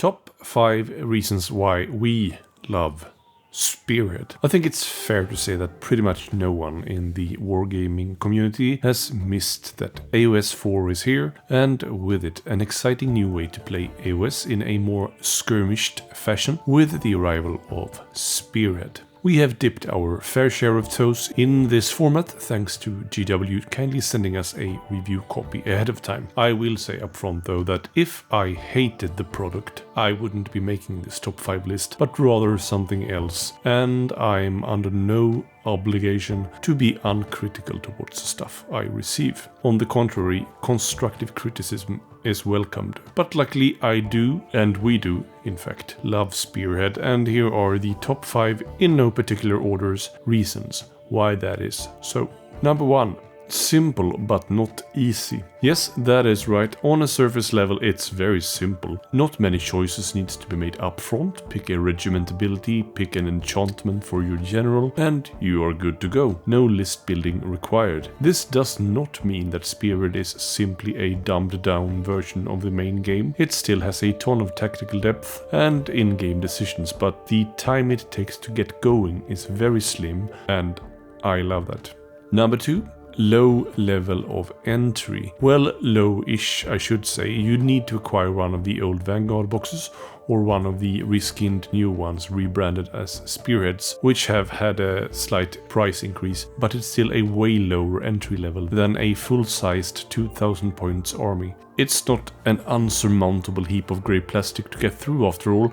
Top 5 reasons why we love Spearhead. I think it's fair to say that pretty much no one in the wargaming community has missed that AOS 4 is here, and with it an exciting new way to play AOS in a more skirmished fashion with the arrival of Spearhead. We have dipped our fair share of toes in this format thanks to GW kindly sending us a review copy ahead of time. I will say upfront though that if I hated the product, I wouldn't be making this top 5 list, but rather something else, and I'm under no obligation to be uncritical towards the stuff I receive. On the contrary, constructive criticism is welcomed. But luckily I do, and we do, in fact, love Spearhead, and here are the top 5 in no particular orders reasons why that is so. Number 1. Simple but not easy. Yes, that is right. On a surface level it's very simple. Not many choices needs to be made up front. Pick a regiment ability, pick an enchantment for your general, and you are good to go. No list building required. This does not mean that Spearhead is simply a dumbed down version of the main game. It still has a ton of tactical depth and in-game decisions, but the time it takes to get going is very slim, and I love that. Number 2. Low level of entry. Well, low-ish I should say. You need to acquire one of the old Vanguard boxes or one of the reskinned new ones rebranded as Spearheads, which have had a slight price increase, but it's still a way lower entry level than a full-sized 2000 points army. It's not an unsurmountable heap of grey plastic to get through after all,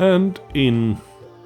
and in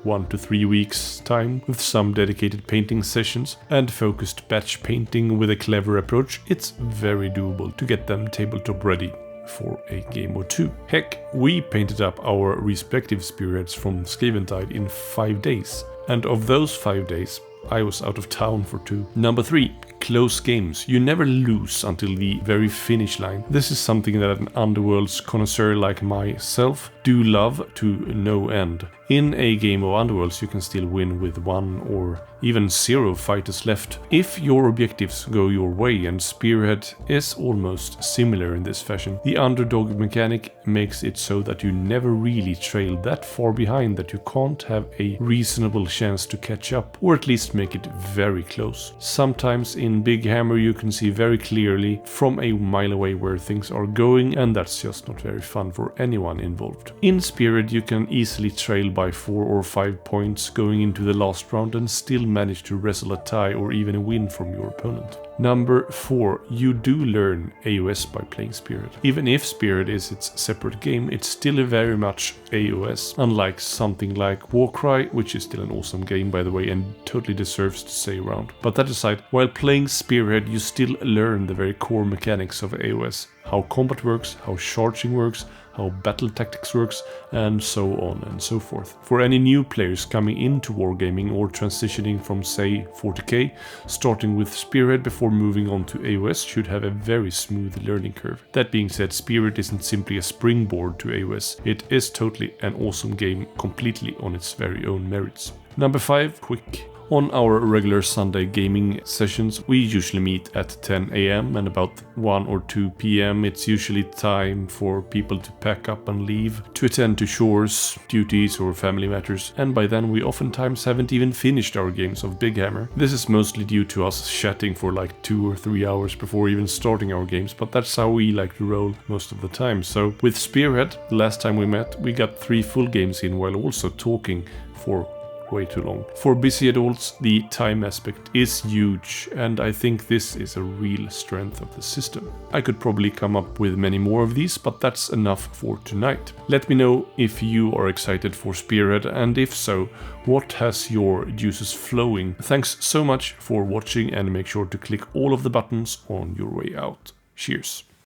1 to 3 weeks time, with some dedicated painting sessions and focused batch painting with a clever approach, it's very doable to get them tabletop ready for a game or 2. Heck, we painted up our respective Spearheads from Skaventide in 5 days, and of those 5 days I was out of town for 2. Number 3. Close games. You never lose until the very finish line. This is something that an Underworld's connoisseur like myself do love to no end. In a game of Underworlds you can still win with 1 or even 0 fighters left if your objectives go your way, and Spearhead is almost similar in this fashion. The underdog mechanic makes it so that you never really trail that far behind that you can't have a reasonable chance to catch up, or at least make it very close. Sometimes in Big Hammer you can see very clearly from a mile away where things are going, and that's just not very fun for anyone involved. In Spearhead you can easily trail by 4 or 5 points going into the last round and still manage to wrestle a tie or even a win from your opponent. Number 4. You do learn AOS by playing Spearhead. Even if Spearhead is its separate game, it's still very much AOS, unlike something like Warcry, which is still an awesome game by the way and totally deserves to stay around. But that aside, while playing Spearhead you still learn the very core mechanics of AOS. How combat works, how charging works, how battle tactics works, and so on and so forth. For any new players coming into wargaming or transitioning from say 40k, starting with Spearhead before moving on to AOS should have a very smooth learning curve. That being said, Spearhead isn't simply a springboard to AOS, it is totally an awesome game completely on its very own merits. Number 5. Quick. On our regular Sunday gaming sessions, we usually meet at 10 AM and about 1 or 2 PM it's usually time for people to pack up and leave, to attend to chores, duties or family matters, and by then we oftentimes haven't even finished our games of Big Hammer. This is mostly due to us chatting for like 2 or 3 hours before even starting our games, but that's how we like to roll most of the time. So with Spearhead, the last time we met, we got 3 full games in while also talking for way too long. For busy adults, the time aspect is huge, and I think this is a real strength of the system. I could probably come up with many more of these, but that's enough for tonight. Let me know if you are excited for Spearhead, and if so, what has your juices flowing? Thanks so much for watching, and make sure to click all of the buttons on your way out. Cheers.